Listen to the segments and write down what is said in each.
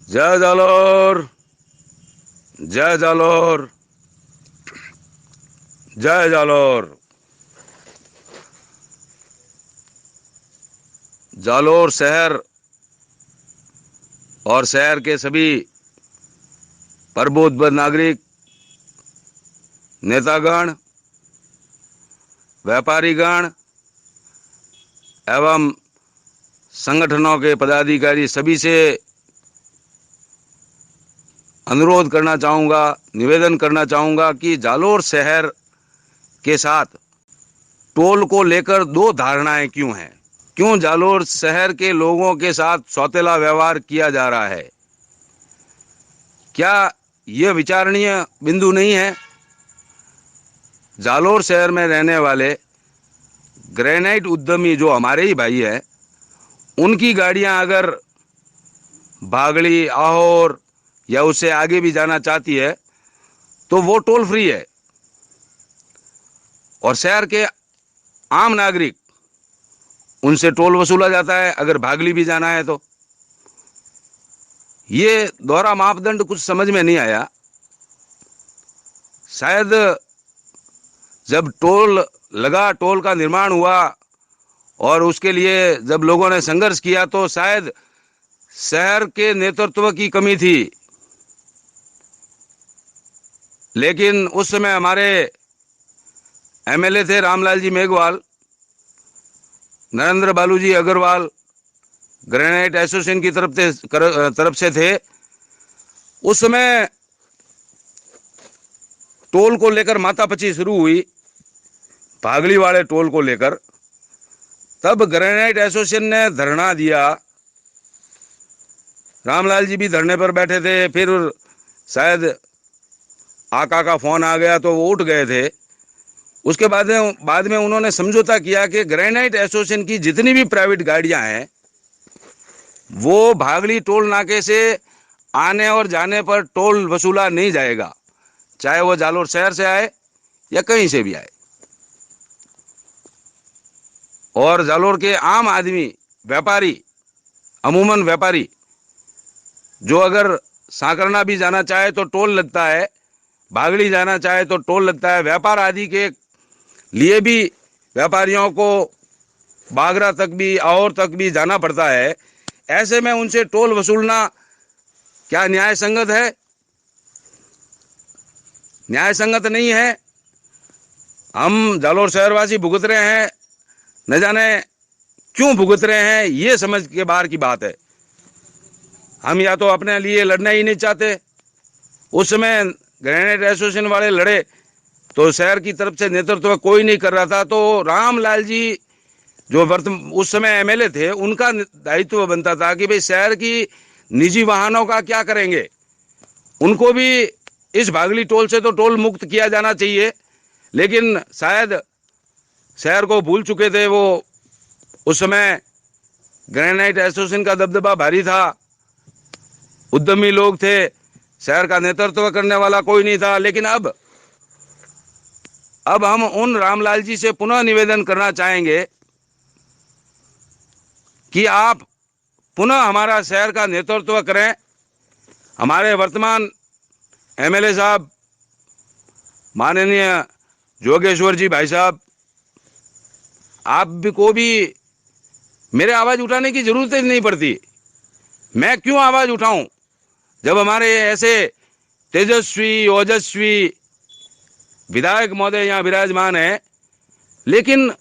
जय जालोर, जय जालोर, जय जालोर। जालोर शहर और शहर के सभी प्रबुद्ध नागरिक, नेतागण, व्यापारीगण एवं संगठनों के पदाधिकारी सभी से अनुरोध करना चाहूँगा, निवेदन करना चाहूँगा कि जालोर शहर के साथ टोल को लेकर दो धारणाएं क्यों हैं। क्यों जालोर शहर के लोगों के साथ सौतेला व्यवहार किया जा रहा है? क्या यह विचारणीय बिंदु नहीं है? जालोर शहर में रहने वाले ग्रेनाइट उद्यमी जो हमारे ही भाई हैं, उनकी गाड़ियां अगर भागड़ी, आहोर या उससे आगे भी जाना चाहती है तो वो टोल फ्री है, और शहर के आम नागरिक उनसे टोल वसूला जाता है अगर भागली भी जाना है तो। ये दोहरा मापदंड कुछ समझ में नहीं आया। शायद जब टोल लगा, टोल का निर्माण हुआ और उसके लिए जब लोगों ने संघर्ष किया तो शायद शहर के नेतृत्व की कमी थी, लेकिन उस समय हमारे एमएलए थे रामलाल जी मेघवाल, नरेंद्र बालूजी अग्रवाल ग्रेनाइट एसोसिएशन की तरफ से थे। उस समय टोल को लेकर माथापच्ची शुरू हुई, भागली वाले टोल को लेकर। तब ग्रेनाइट एसोसिएशन ने धरना दिया, रामलाल जी भी धरने पर बैठे थे। फिर शायद आका का फोन आ गया तो वो उठ गए थे। उसके बाद में उन्होंने समझौता किया कि ग्रेनाइट एसोसिएशन की जितनी भी प्राइवेट गाड़ियां हैं वो भागली टोल नाके से आने और जाने पर टोल वसूला नहीं जाएगा, चाहे वो जालोर शहर से आए या कहीं से भी आए। और जालोर के आम आदमी, व्यापारी, अमूमन व्यापारी जो अगर सांकरना भी जाना चाहे तो टोल लगता है, भागड़ी जाना चाहे तो टोल लगता है। व्यापार आदि के लिए भी व्यापारियों को बागरा तक भी, और तक भी जाना पड़ता है। ऐसे में उनसे टोल वसूलना क्या न्याय संगत है? न्याय संगत नहीं है। हम जालोर शहरवासी भुगत रहे हैं, न जाने क्यों भुगत रहे हैं, ये समझ के बाहर की बात है। हम या तो अपने लिए लड़ना ही नहीं चाहते। उस समय ग्रेनाइट एसोसिएशन वाले लड़े तो शहर की तरफ से नेतृत्व कोई नहीं कर रहा था, तो रामलाल जी जो उस समय एमएलए थे, उनका दायित्व बनता था कि भाई शहर की निजी वाहनों का क्या करेंगे, उनको भी इस भागली टोल से तो टोल मुक्त किया जाना चाहिए। लेकिन शायद शहर को भूल चुके थे वो। उस समय ग्रेनाइट एसोसिएशन का दबदबा भारी था, उद्यमी लोग थे, शहर का नेतृत्व करने वाला कोई नहीं था। लेकिन अब हम उन रामलाल जी से पुनः निवेदन करना चाहेंगे कि आप पुनः हमारा शहर का नेतृत्व करें। हमारे वर्तमान एमएलए साहब माननीय जोगेश्वर जी भाई साहब, आप को भी मेरे आवाज उठाने की जरूरत ही नहीं पड़ती। मैं क्यों आवाज उठाऊं जब हमारे ऐसे तेजस्वी, ओजस्वी विधायक महोदय यहाँ विराजमान है। लेकिन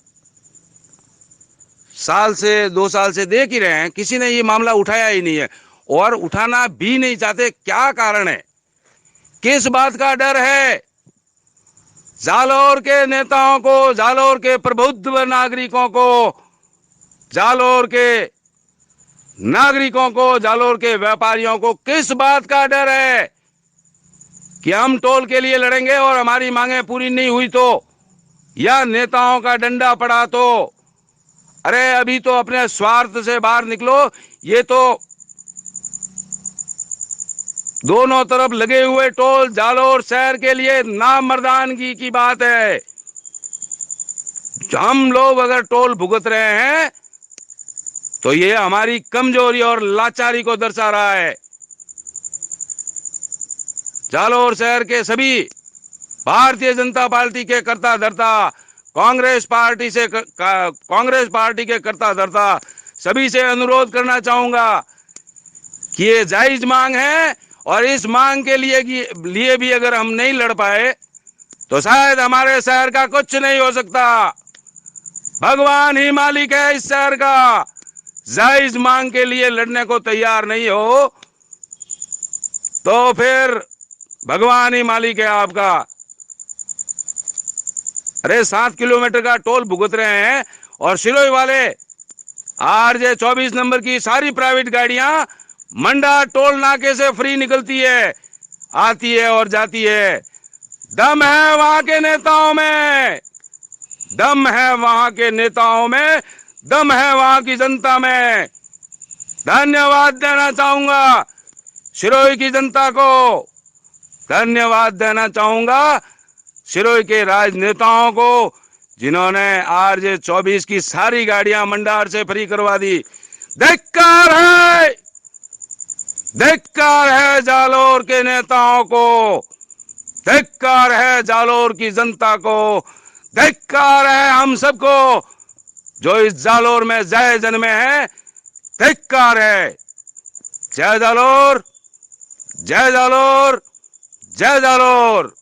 साल से 2 साल से देख ही रहे हैं, किसी ने ये मामला उठाया ही नहीं है, और उठाना भी नहीं चाहते। क्या कारण है? किस बात का डर है? जालोर के नेताओं को, जालोर के प्रबुद्ध नागरिकों को, जालोर के नागरिकों को, जालोर के व्यापारियों को किस बात का डर है कि हम टोल के लिए लड़ेंगे और हमारी मांगें पूरी नहीं हुई तो, या नेताओं का डंडा पड़ा तो? अरे अभी तो अपने स्वार्थ से बाहर निकलो। ये तो दोनों तरफ लगे हुए टोल जालोर शहर के लिए नामर्दानगी की बात है। हम लोग अगर टोल भुगत रहे हैं तो ये हमारी कमजोरी और लाचारी को दर्शा रहा है। जालोर शहर के सभी भारतीय जनता पार्टी के कर्ता धर्ता, कांग्रेस पार्टी के कर्ता धर्ता सभी से अनुरोध करना चाहूंगा कि ये जायज मांग है और इस मांग के लिए भी अगर हम नहीं लड़ पाए तो शायद हमारे शहर का कुछ नहीं हो सकता। भगवान ही मालिक है इस शहर का। जायज मांग के लिए लड़ने को तैयार नहीं हो तो फिर भगवान ही मालिक है आपका। अरे 7 किलोमीटर का टोल भुगत रहे हैं और सिरोही वाले RJ 24 नंबर की सारी प्राइवेट गाड़ियां मंडा टोल नाके से फ्री निकलती है, आती है और जाती है। दम है वहां के नेताओं में, दम है वहां के नेताओं में, दम है वहां की जनता में। धन्यवाद देना चाहूंगा सिरोही की जनता को, धन्यवाद देना चाहूंगा सिरोही के राजनेताओं को जिन्होंने RJ 24 की सारी गाड़ियां मंडार से फ्री करवा दी। धिक्कार है, धिक्कार है जालोर के नेताओं को, धिक्कार है जालोर की जनता को, धिक्कार है हम सबको जो इस जालोर में जय जन्मे हैं। धिक्कार है। जय जालोर, जय जालोर, जय जालोर।